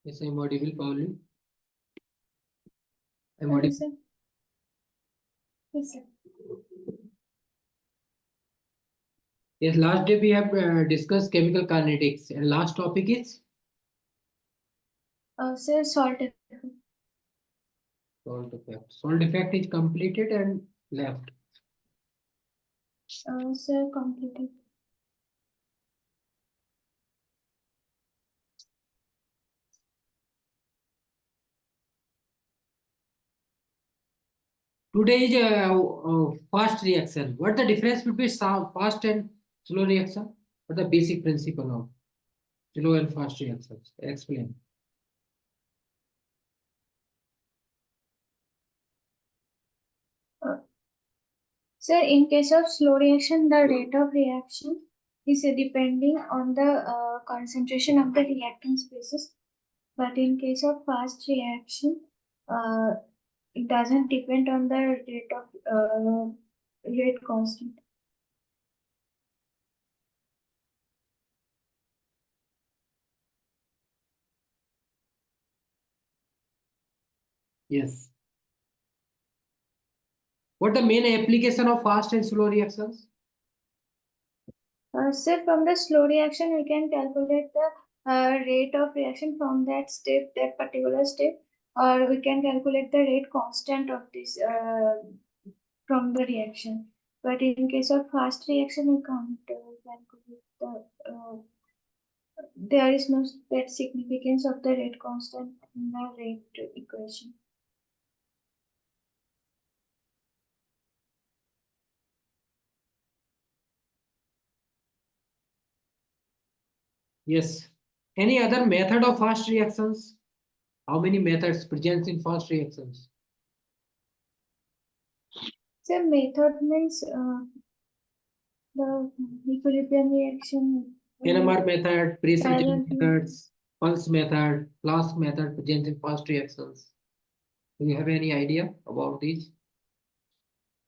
Yes, I'm audible, Pauli. I'm Hello, audible. sir. Yes, sir. Yes, last day we have discussed chemical kinetics, and last topic is Sir, salt effect. salt effect. Salt effect is completed and left. Sir, completed. Today is fast reaction. What the difference between fast and slow reaction? What the basic principle of slow and fast reactions? Explain. Uh, Sir, in case of slow reaction, the rate of reaction is depending on the concentration of the reactant species. But in case of fast reaction, it doesn't depend on the rate constant. Yes. What the main application of fast and slow reactions? Sir, from the slow reaction, we can calculate the rate of reaction from that step, that particular step, or we can calculate the rate constant of this from the reaction. But in case of fast reaction, we can't calculate the. There is no that significance of the rate constant in the rate equation. Yes. Any other method of fast reactions? How many methods present in fast reactions? So method means the equilibrium reaction. NMR method, pressure change Parallel methods, pulse method, flask method present in fast reactions. Do you have any idea about these?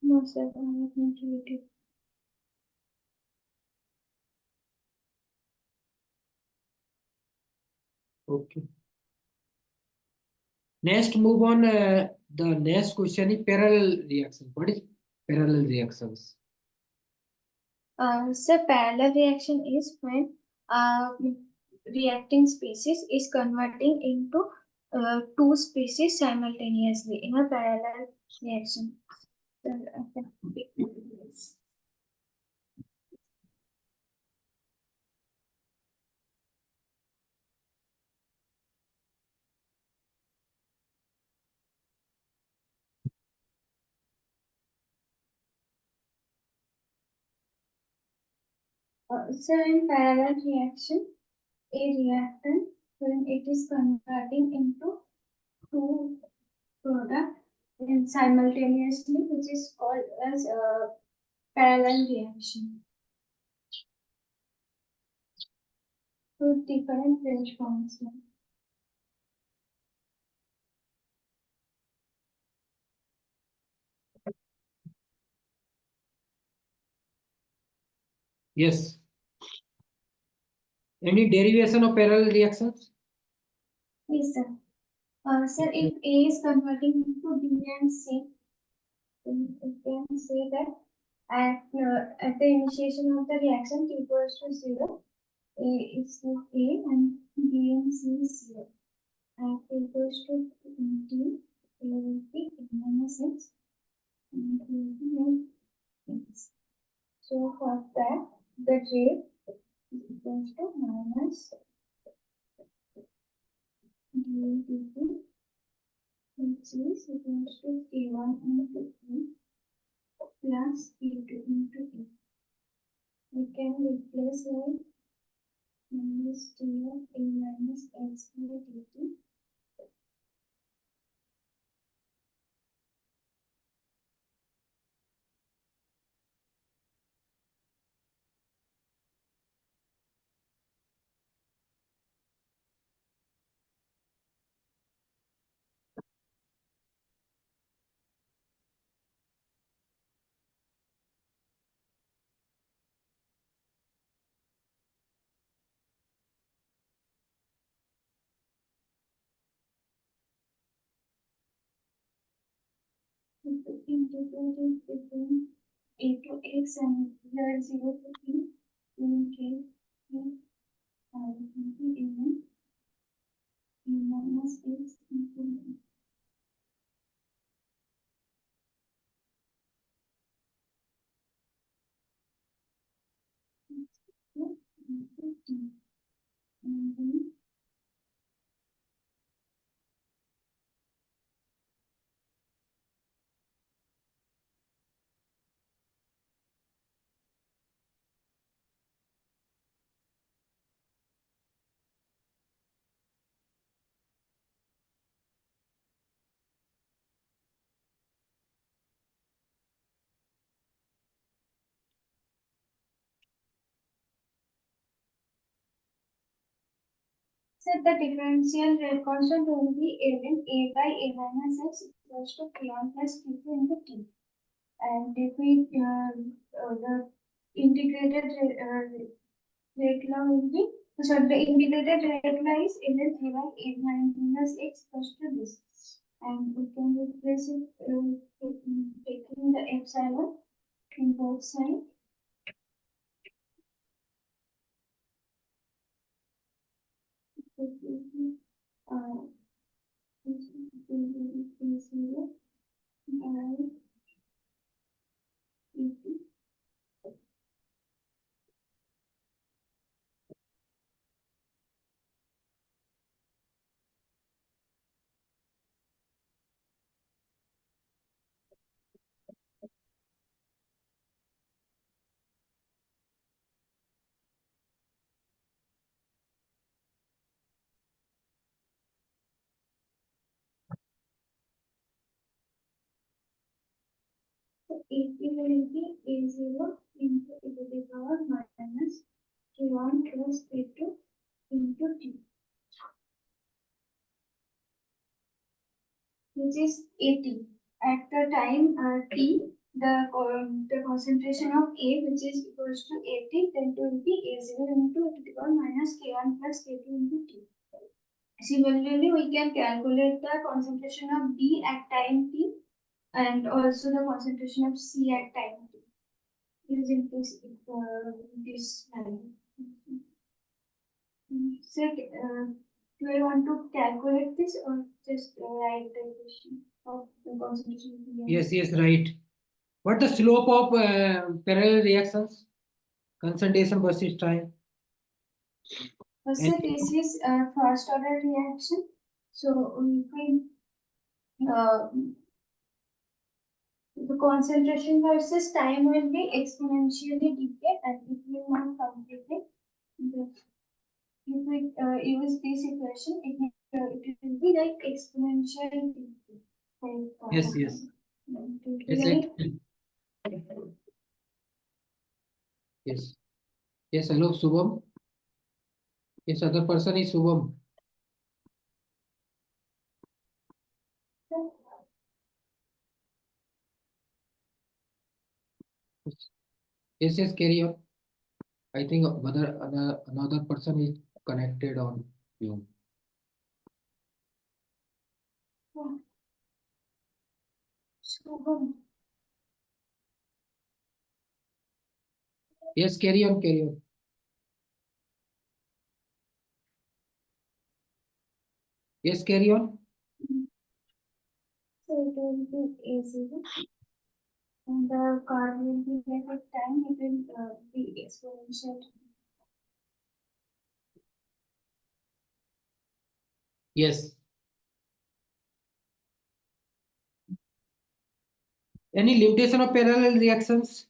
No, sir, I have not related. Okay. Next, move on. The next question is parallel reaction. What is parallel reactions? So parallel reaction is when reacting species is converting into two species simultaneously in a parallel reaction. So, I can pick this. So in parallel reaction, a reactant when it is converting into two products simultaneously, which is called as parallel reaction. With different range constant. Yes. Any derivation of parallel reactions? Yes, sir. Sir, if A is converting into B and C, then we can say that at the initiation of the reaction T equals to 0, A is A and B and C is 0. At T equals to T, A will be minus X and T will be X. So for that, the rate is equals to minus ddt, which is equals to T1 into E plus T2 into E. We can replace like minus T of A minus X by dt. integrated between A to X and here 0 to T in K in minus X into T. And then set the differential rate constant will be ln A by A minus X equals to K1 plus K2 into T. And if we the integrated rate law will be the integrated rate law is ln A by A minus X equals to this. And we can replace it taking the epsilon in both sides. It will be A0 into e to the power minus K1 plus K2 into T, which is AT. At the time T, the concentration of A, which is equals to AT, then it will be A0 into e to the power minus K1 plus K2 into T. Similarly, we can calculate the concentration of B at time T and also the concentration of C at time T using this value. So, do I want to calculate this or just write the equation of the concentration of B? Yes, right. What the slope of parallel reactions? Concentration versus time. So this is first order reaction. So we the concentration versus time will be exponentially decay and it will not completely. If we use this equation, it will be like exponential decay. Yes. Yes, hello, Subham. Yes, other person is Subham. Yes, carry on. I think another person is connected on you. Yes, carry on. Yes, carry on. So it will be A0 and the curve will be like at time it will be exponential. Yes. Any limitation of parallel reactions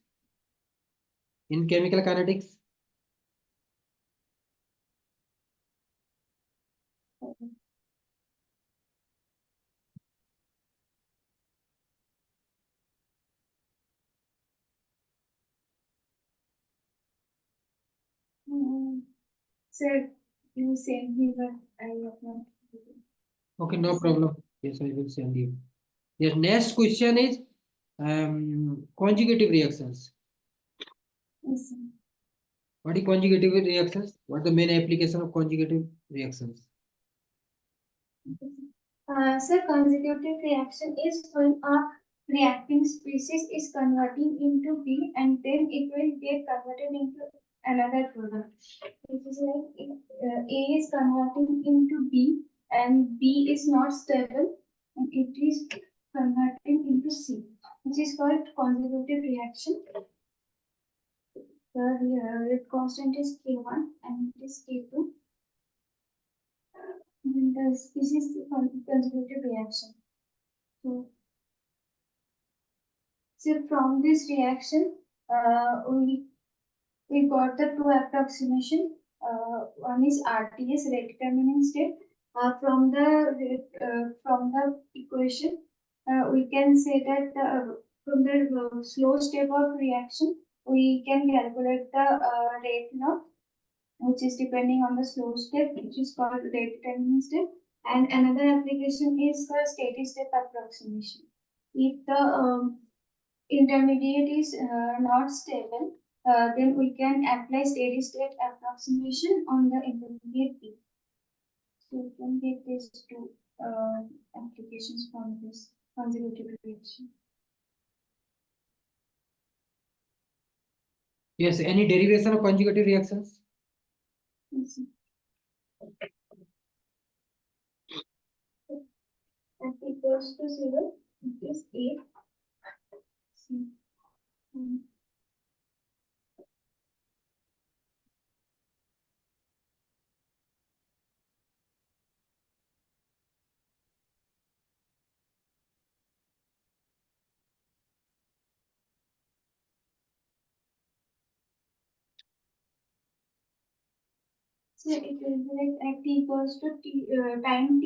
in chemical kinetics? Sir, you send me but I have not. Okay, no problem. Yes, I will send you. Yes, next question is conjugative reactions. Yes, sir. What is conjugative reactions? What is the main application of conjugative reactions? Sir, conjugative reaction is when a reacting species is converting into B, and then it will get converted into another product. It is like if A is converting into B and B is not stable, and it is converting into C, which is called consecutive reaction. The rate constant is K1 and it is K2. And this is the consecutive reaction. So from this reaction, we got the two approximation. One is RTS, rate determining step. From the equation, we can say that from the slow step of reaction, we can calculate the rate law, which is depending on the slow step, which is called rate determining step. And another application is the steady step approximation. If the intermediate is not stable, then we can apply steady state approximation on the intermediate B. So we can get these two applications from this consecutive reaction. Yes, any derivation of conjugative reactions? Yes. F equals to 0, it is A. C. So it will be like at t equals to t time t,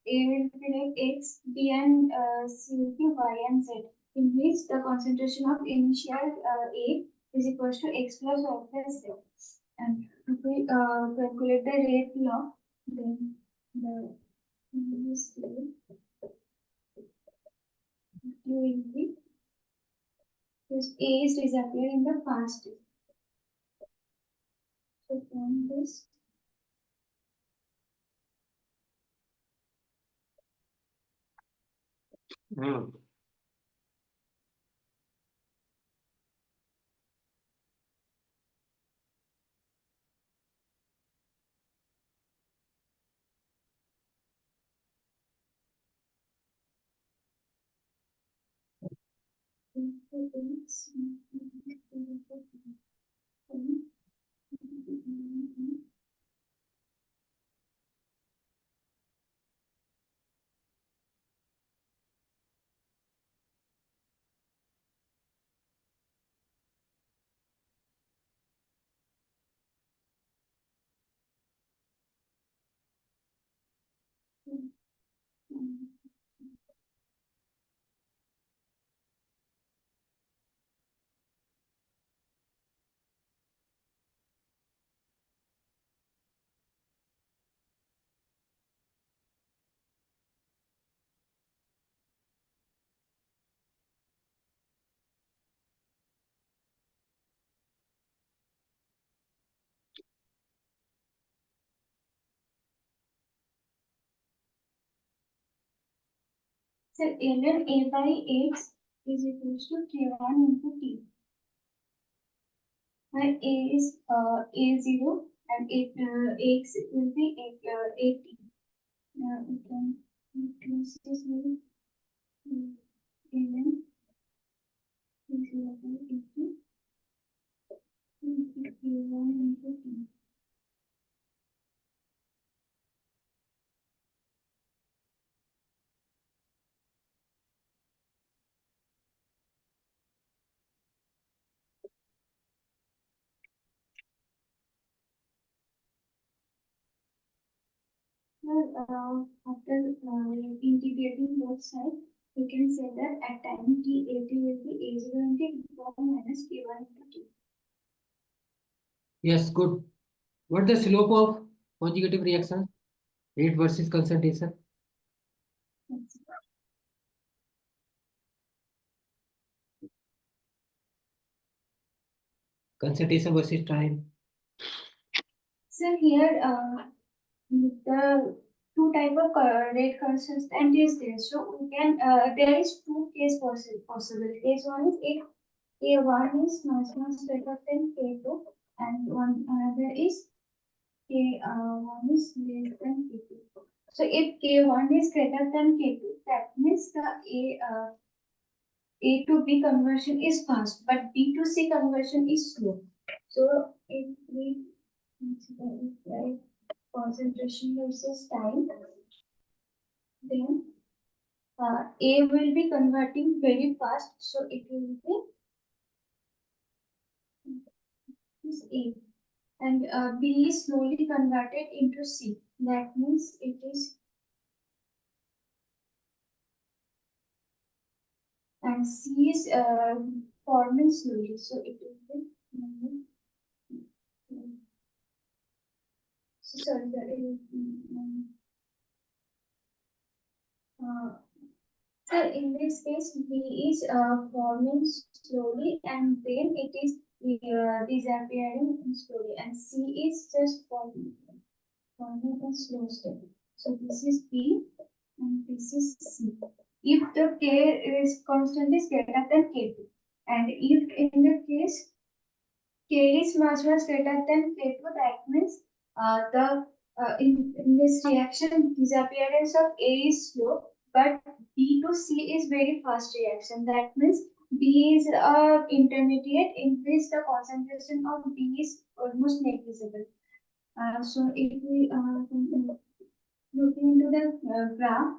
A will be like x, B and C will be y and z, in which the concentration of initial A is equals to x plus y plus z. And if we calculate the rate law, then the this will be because A is disappear in the fast. So from this, so ln A by x is equals to K1 into T. Where A is A0 and x will be AT. We can increase this with ln A0 by AT into K1 into T. After integrating both sides, we can say that at time t, AT will be A0 into K1 minus K1 into T. Yes, good. What the slope of conjugative reaction? Rate versus concentration. Concentration versus time. So here, the two type of rate consistent is there. So we can there is two case possible. Case one is if K1 is much greater than K2, and one another is K1 is less than K2. So if K1 is greater than K2, that means the A to B conversion is fast, but B to C conversion is slow. So if we consider concentration versus time, then A will be converting very fast, so it will be is A, and B is slowly converted into C. That means it is, and C is forming slowly, so it will be. Sorry, so in this case, B is forming slowly, and then it is disappearing slowly, and C is just forming a slow step. So this is B, and this is C. If the K is constant is greater than K2, and if in the case K is much greater than K2, that means in this reaction disappearance of A is slow, but B to C is very fast reaction. That means B is intermediate, in which the concentration of B is almost negligible. So if we look into the graph,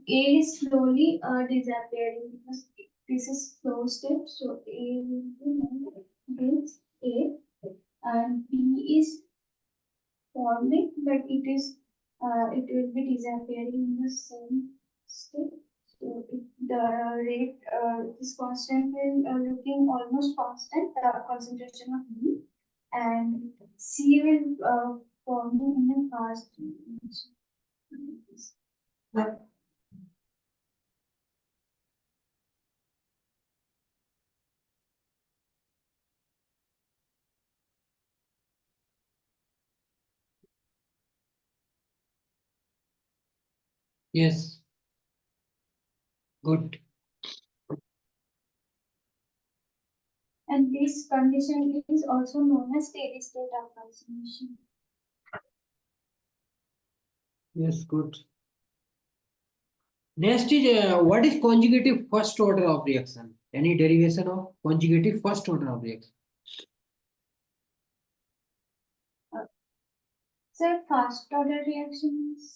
A is slowly disappearing because this is slow step. So A will be A, and B is forming, but it will be disappearing in the same state. So if the rate is constant, will looking almost constant, the concentration of B, and C will forming in a fast. Yes, good. And this condition is also known as steady state approximation. Yes, good. Next is what is conjugative first order of reaction? Any derivation of conjugative first order of reaction? So first order reactions.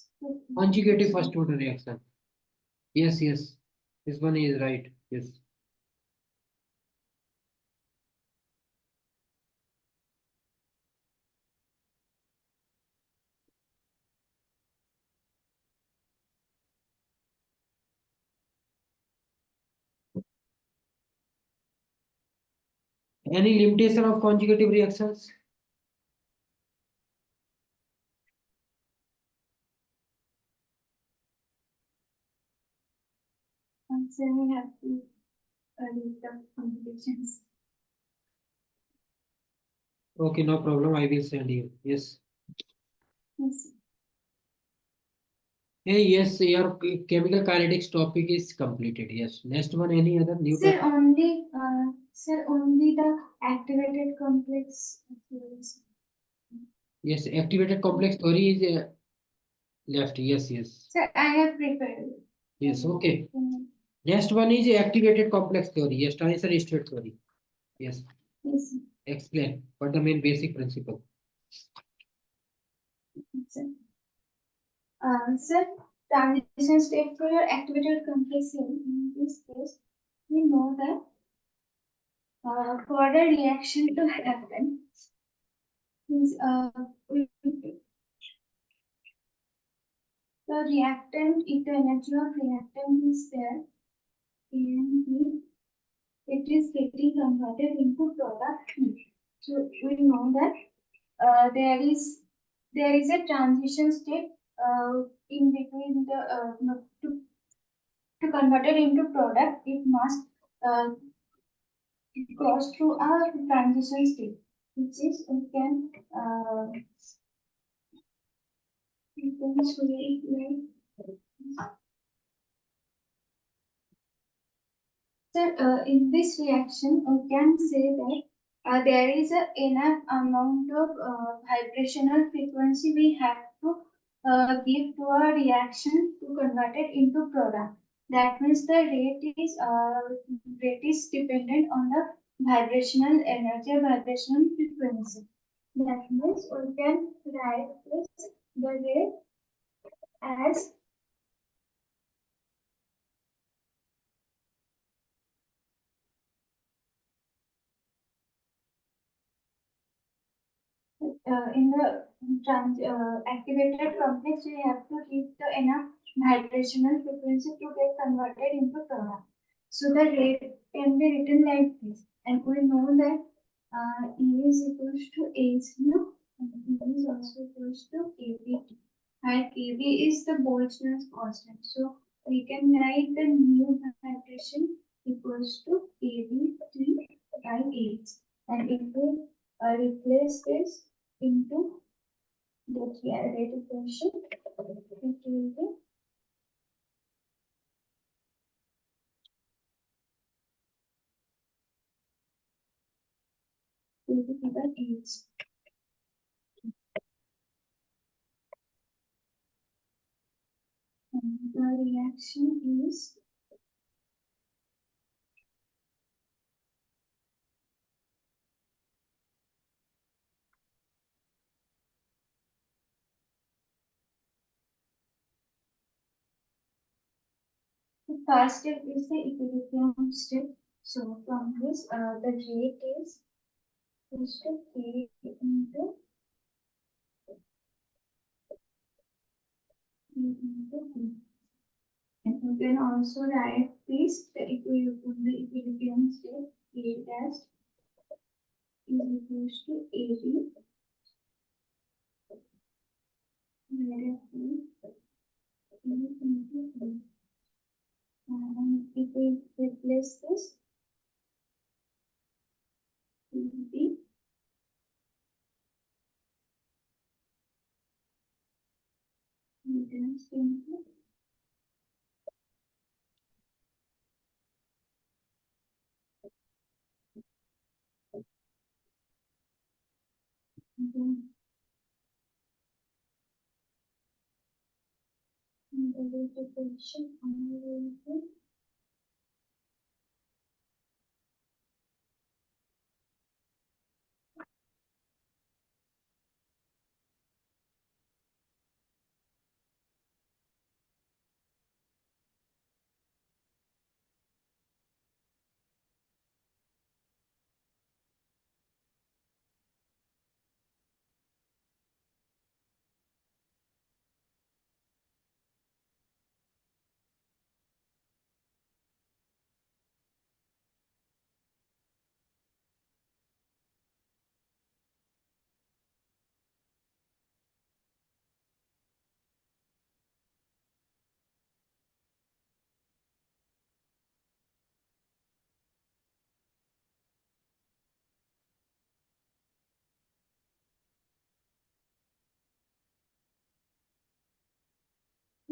Conjugative first order reaction. Yes, yes. This one is right. Yes. Any limitation of conjugative reactions? And so we have to read the complications. Okay, no problem. I will send you. Yes. Yes. Hey, yes, your chemical kinetics topic is completed. Yes. Next one, any other new Sir, topic? only the activated complex. Yes, activated complex theory is left. Yes, yes. Sir, I have prepared. Yes, okay. Next one is activated complex theory. Yes, transition state theory. Yes. Yes. Explain what the main basic principle. Sir. Sir, transition state for your activated complex theory. In this case, we know that for the reaction to happen, means the reactant, if the energy of reactant is there, and it is getting converted into product heat. So we know that there is a transition state in between the to convert it into product. It must goes through a transition state, which is we can You can say like, sir, in this reaction, we can say that there is a enough amount of vibrational frequency we have to give to a reaction to convert it into product. That means the rate is dependent on the vibrational energy, vibrational frequency. That means we can write this the rate as in the activated complex, we have to give the enough vibrational frequency to get converted into product. So the rate can be written like this, and we know that E is equals to AC, and E is also equals to KB, and KB is the Boltzmann's constant. So we can write the new vibration equals to KB3 by H, and if we replace this into the rate equation, it will be to the power H. And the reaction is the first step is the equilibrium step. So from this, the rate is equals to K into E into B. And you can also write this the equilibrium state A dash is equals to AB divided by E into B. And if we replace this, it will be E dash into the rate equation on the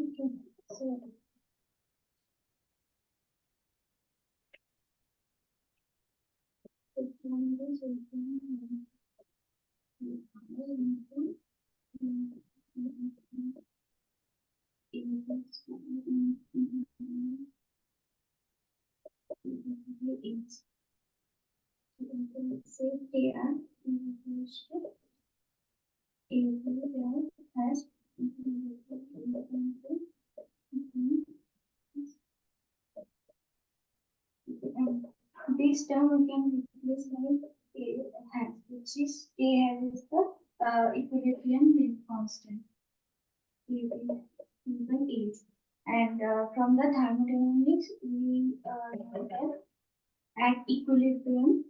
okay. So from this we can say KR equals to AB has and this term we can replace like A has, which is A has the equilibrium rate constant. Even is. And from the thermodynamics, we know that at equilibrium,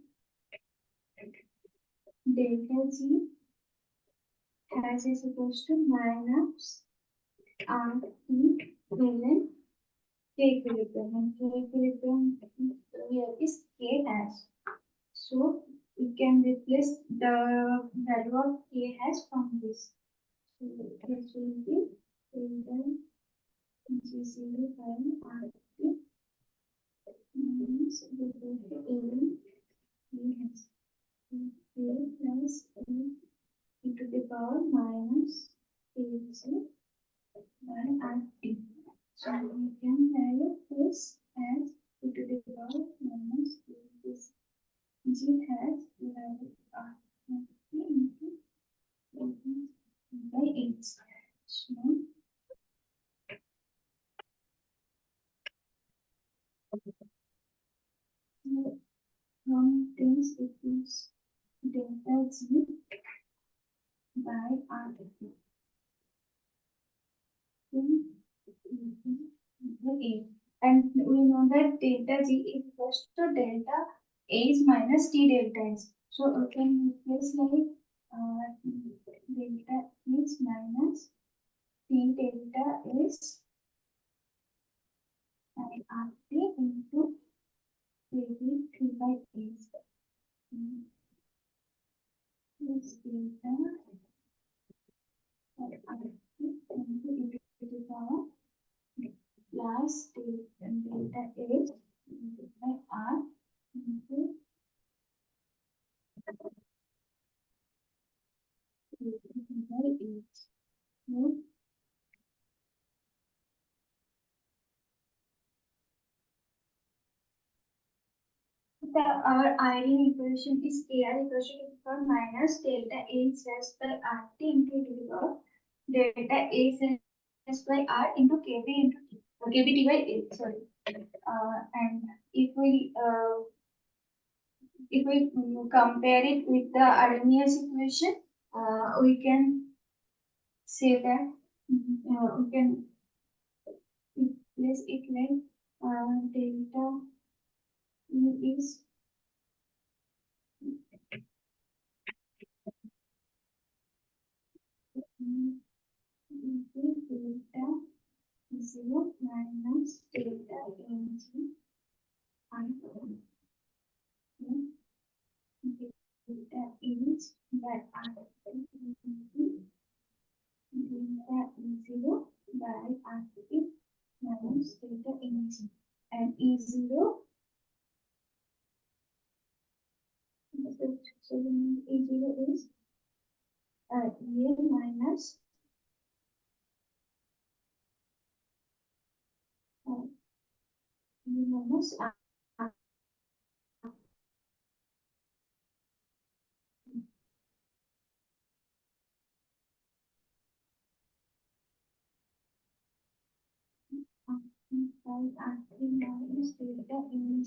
delta G has is supposed to minus RT ln K equilibrium. And K equilibrium here is K hash. So we can replace the value of K hash from this. So this will be minus B to A plus A plus A into the power minus AC by RT. So we can write this as e to the power minus this G has divided RT into by 8. So from this it is delta G by RT. And we know that delta G is equals to delta H minus T delta S. So we can replace like delta H minus T delta S and RT into KB 3 by S. This delta RT into e to the power plus delta H by R into by H. Our ideal equation is KR equals to the power minus delta A slash by RT into to the power delta A slash by R into KB into T. KBT by A, sorry. And if we compare it with the Arrhenius equation, we can say that we can replace it like delta E is delta 0 minus delta Ng and delta H by R delta E0 by RT minus delta Ng and E0. So E0 is E minus minus R3 minus delta Ng.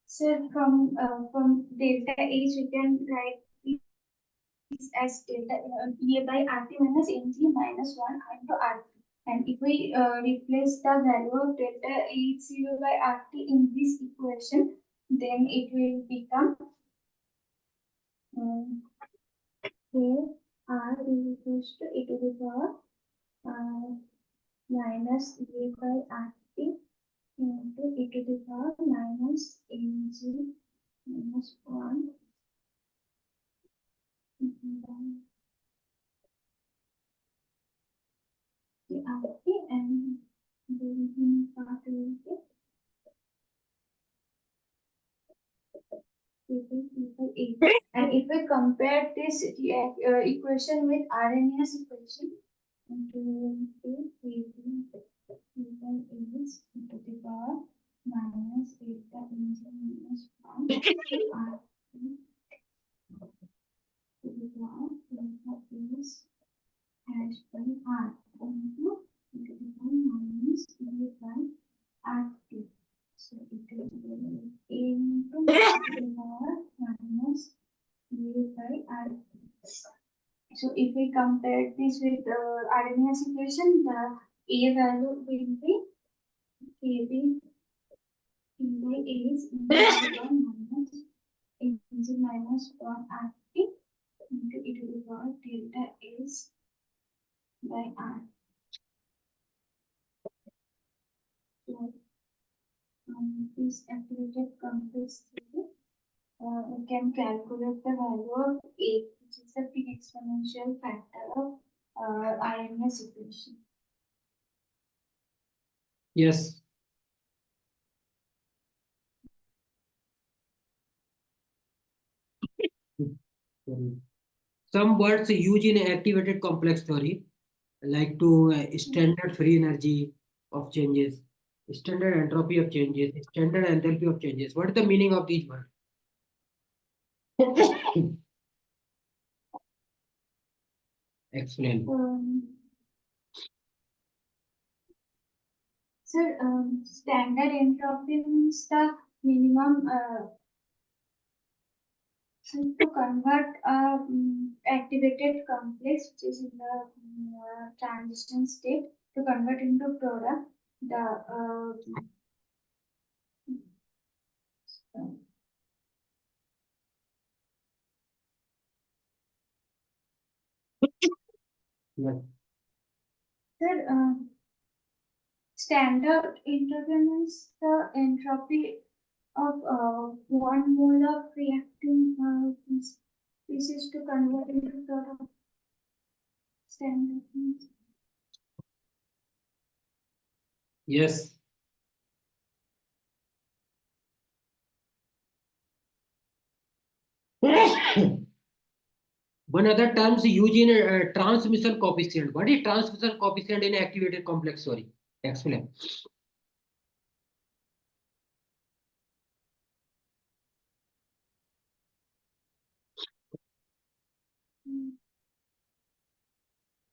So from delta H we can write this as delta A by RT minus Ng minus 1 into RT. And if we replace the value of delta H0 by RT in this equation, then it will become here R is equals to e to the power minus A by RT into e to the power minus Ng minus 1 the RT and the part will be and if we compare this equation with Arrhenius equation, into into the power minus delta Ng minus 1 RT to the power delta is hash by R into the power minus A by RT. So it will be A into the power minus A by RT. So if we compare this with the Arrhenius equation, the A value will be KB by is minus Mg minus 1 RT into e to the power delta S by R. So, this activated complex theory, we can calculate the value of A, which is the peak exponential factor of RNA secretion. Yes. Some words used in activated complex theory, like to standard free energy of changes, standard entropy of changes, standard enthalpy of changes. What is the meaning of these words? Explain. Sir, standard entropy means the minimum. So to convert activated complex, which is in the transition state, to convert into product, the Yes. sir, standard entropy means the entropy of 1 mole of reacting species to convert into product. Standard means. Yes. One other terms used in transmission coefficient. What is transmission coefficient in activated complex? Sorry, explain.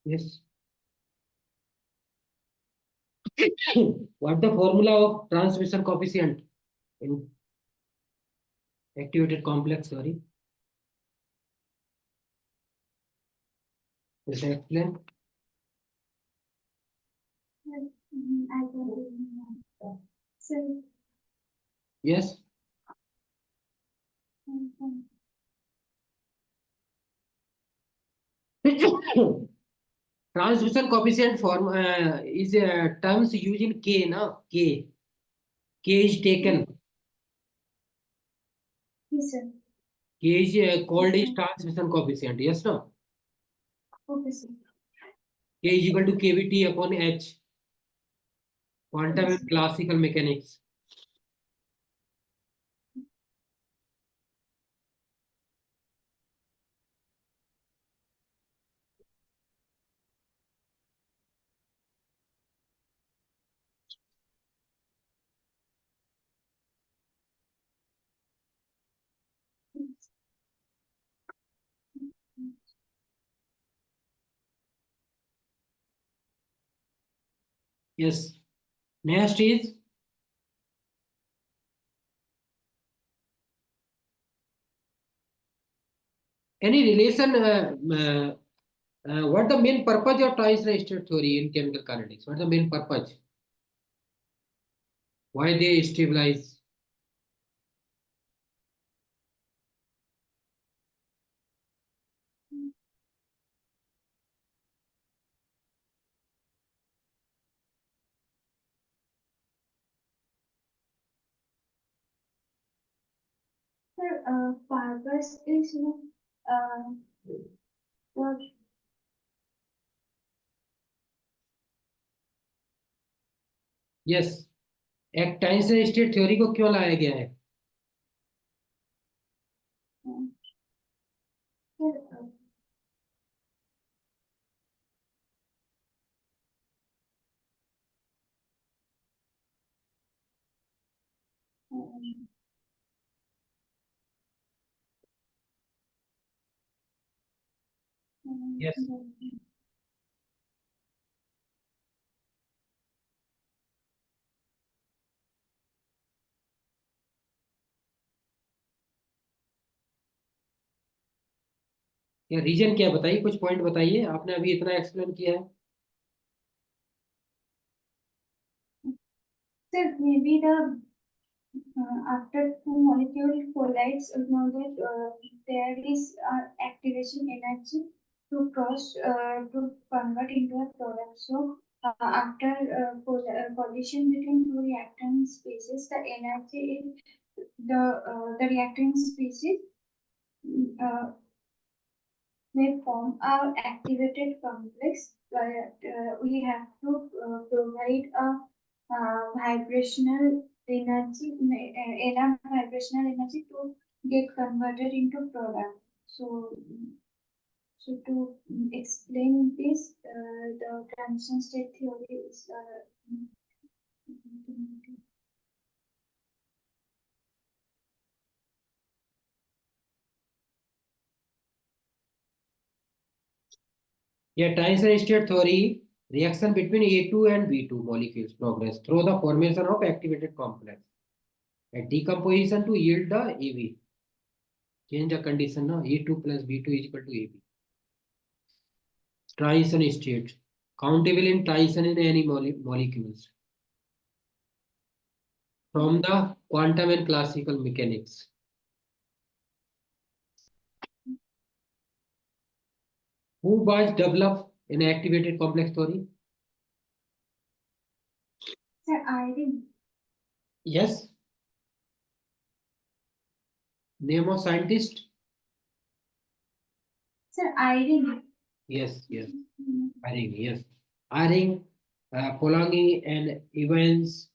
Yes. What the formula of transmission coefficient in activated complex? Sorry. Yes, explain. I don't know. So, Yes. Transmission coefficient form is terms used in K, na? K. K is taken. yes, sir. K is called as transmission coefficient. Yes, no? Okay, sir. K is equal to KVT upon H. Quantum and classical mechanics. Yes. Next is any relation. What the main purpose of transition state theory in chemical kinetics? What the main purpose? Why they stabilize? Sir, purpose is what? Yes. एक transition state theory को क्यों लाया गया है? Sir, Yes. या reason क्या बताइए, कुछ पॉइंट बताइए, आपने अभी इतना एक्सप्लेन किया है. sir, maybe the After two molecule collides, we know that there is activation energy to cross to convert into a product. So after collision between two reactant species, the energy in the reactant species uh, may form a activated complex. We have to provide a vibrational energy, enough vibrational energy to get converted into product. So to explain this, the transition state theory is Yeah, transition state theory, reaction between A2 and B2 molecules progress through the formation of activated complex and decomposition to yield the AB. Change the condition, no? A2 plus B2 is equal to AB. Transition state, countable in transition in any molecules from the quantum and classical mechanics. Who was developed in activated complex theory? sir, I think Yes. Name of scientist? sir, I think Yes, yes. Iring, yes. Iring, Polanyi and Evans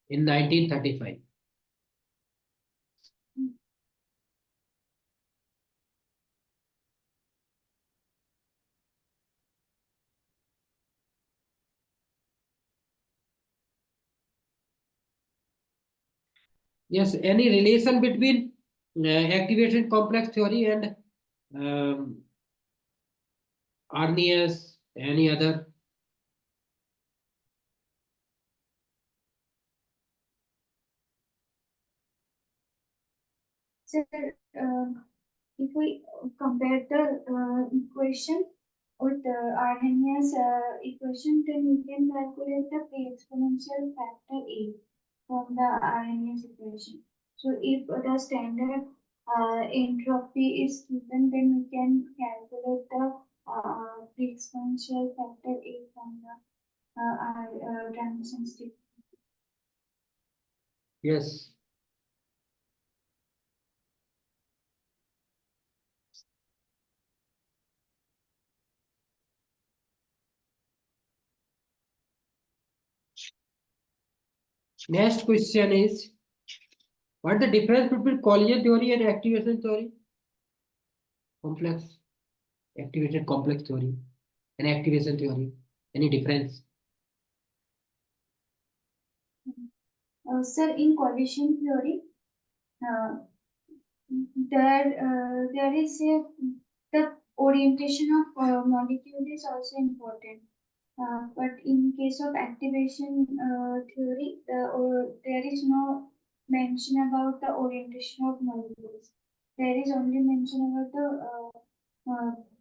in 1935. Yes, any relation between activation complex theory and um, Arrhenius, any other? sir, if we compare the equation with the Arrhenius equation, then we can calculate the pre-exponential factor A from the Arrhenius equation. So if the standard entropy is given, then we can calculate the pre-exponential factor A from the transition state. Yes. Next question is, what is the difference between collision theory and activation theory? Complex, activated complex theory and activation theory. Any difference? Sir, in collision theory, uh, there is the orientation of molecule is also important. But in case of activation theory, there is no mention about the orientation of molecules. There is only mention about the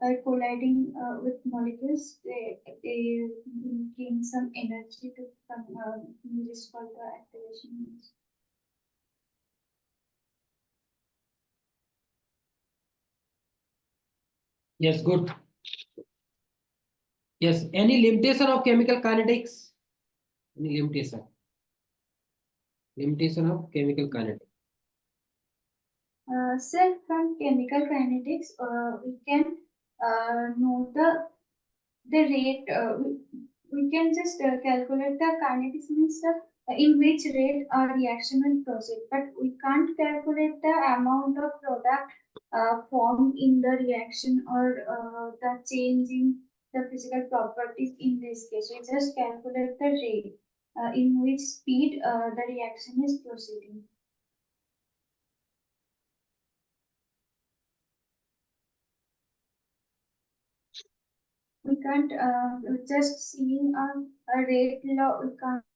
by colliding with molecules, they gain some energy to use this for the activation. Yes, good. Yes, any limitation of chemical kinetics? Any limitation? Limitation of chemical kinetics. Sir, from chemical kinetics, we can know the rate. We can just calculate the kinetics means in which rate a reaction will proceed, but we can't calculate the amount of product formed in the reaction or the change in the physical properties in this case. We just calculate the rate in which speed the reaction is proceeding. We can't just seeing a rate law. We can't